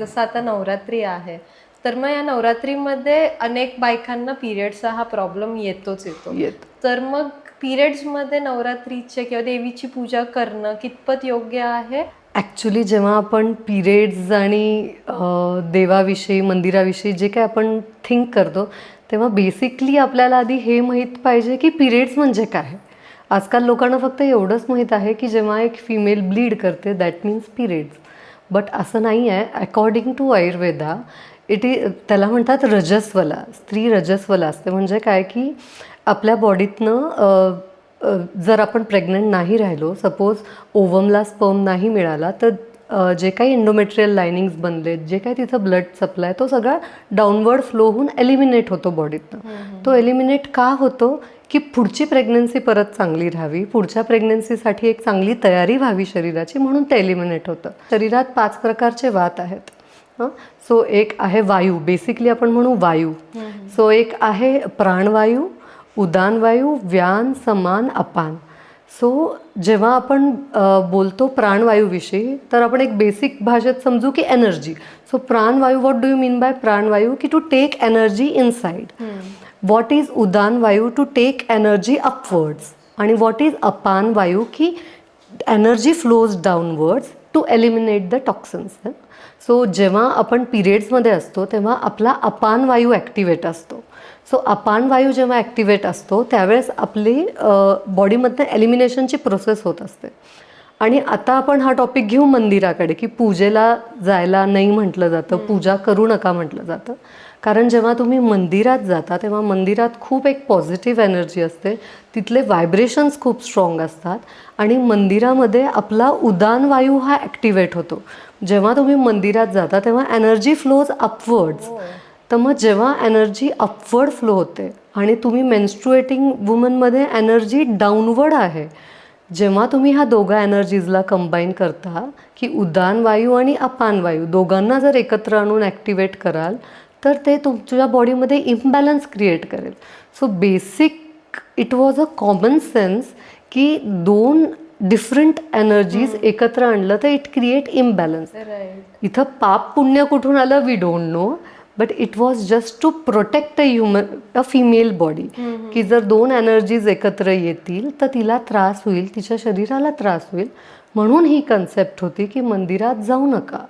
जसं आता नवरात्री आहे, तर मग या नवरात्रीमध्ये अनेक बायकांना पिरियड्सचा हा प्रॉब्लेम येतोच येतो. तर मग पिरियड्समध्ये नवरात्रीचे किंवा देवीची पूजा करणं कितपत योग्य आहे? ॲक्च्युली जेव्हा आपण पिरियड्स आणि देवाविषयी, मंदिराविषयी जे काही आपण थिंक करतो, तेव्हा बेसिकली आपल्याला आधी हे माहीत पाहिजे की पिरियड्स म्हणजे काय. आजकाल लोकांना फक्त एवढंच माहीत आहे की जेव्हा एक फिमेल ब्लीड करते दॅट मीन्स पिरियड्स. बट असं नाही आहे. अकॉर्डिंग टू आयुर्वेदा त्याला म्हणतात रजस्वला. स्त्री रजस्वला असते. म्हणजे काय की आपल्या बॉडीतनं जर आपण प्रेग्नंट नाही राहिलो, सपोज ओवमला स्पर्म नाही मिळाला, तर जे काही एंडोमेट्रियल लायनिंग्स बनलेत, जे काही तिथं ब्लड सप्लाय, तो सगळा डाऊनवर्ड फ्लो होऊन एलिमिनेट होतो बॉडीतनं. तो एलिमिनेट का होतो की पुढची प्रेग्नन्सी परत चांगली राहावी, पुढच्या प्रेग्नन्सीसाठी एक चांगली तयारी व्हावी शरीराची, म्हणून ते एलिमिनेट होतं. शरीरात 5 प्रकारचे वात आहेत. सो एक आहे वायू, बेसिकली आपण म्हणू वायू. सो एक आहे प्राणवायू, उदान वायू, व्यान, समान, अपान. सो जेव्हा आपण बोलतो प्राणवायूविषयी, तर आपण एक बेसिक भाषेत समजू की energy. So pranavayu, what do you mean by pranavayu? की to take energy inside. What is udana vayu? To take energy upwards. आणि व्हॉट इज अपान वायू? की energy flows downwards to eliminate the toxins. So जेव्हा आपण पिरियड्समध्ये असतो तेव्हा आपला अपान वायू ॲक्टिवेट असतो. सो अपान वायू जेव्हा ॲक्टिवेट असतो त्यावेळेस आपली बॉडीमधनं एलिमिनेशनची प्रोसेस होत असते. आणि आता आपण हा टॉपिक घेऊ मंदिराकडे, की पूजेला जायला नाही म्हटलं जातं, पूजा करू नका म्हटलं जातं. कारण जेव्हा तुम्ही मंदिरात जाता तेव्हा मंदिरात खूप एक पॉझिटिव्ह एनर्जी असते, तिथले व्हायब्रेशन्स खूप स्ट्रॉंग असतात आणि मंदिरामध्ये आपला उदान वायू हा ॲक्टिवेट होतो. जेव्हा तुम्ही मंदिरात जाता तेव्हा एनर्जी फ्लोज अपवर्ड्स. तर मग जेव्हा एनर्जी अपवर्ड फ्लो होते आणि तुम्ही मेन्स्ट्रुएटिंग वुमनमध्ये एनर्जी डाऊनवर्ड आहे, जेव्हा तुम्ही ह्या दोघा एनर्जीजला कंबाईन करता की उदान वायू आणि अपान वायू दोघांना जर एकत्र आणून ॲक्टिवेट कराल तर ते तुमच्या बॉडीमध्ये इम्बॅलन्स क्रिएट करेल. So basic it was a common sense की 2 डिफरंट एनर्जीज एकत्र आणलं तर इट क्रिएट इम्बॅलन्स. इथं पाप पुण्य कुठून आलं we don't know, but it was just to protect a female body. की जर 2 एनर्जीज एकत्र येतील तर तिला त्रास होईल, तिच्या शरीराला त्रास होईल, म्हणून ही कन्सेप्ट होती की मंदिरात जाऊ नका.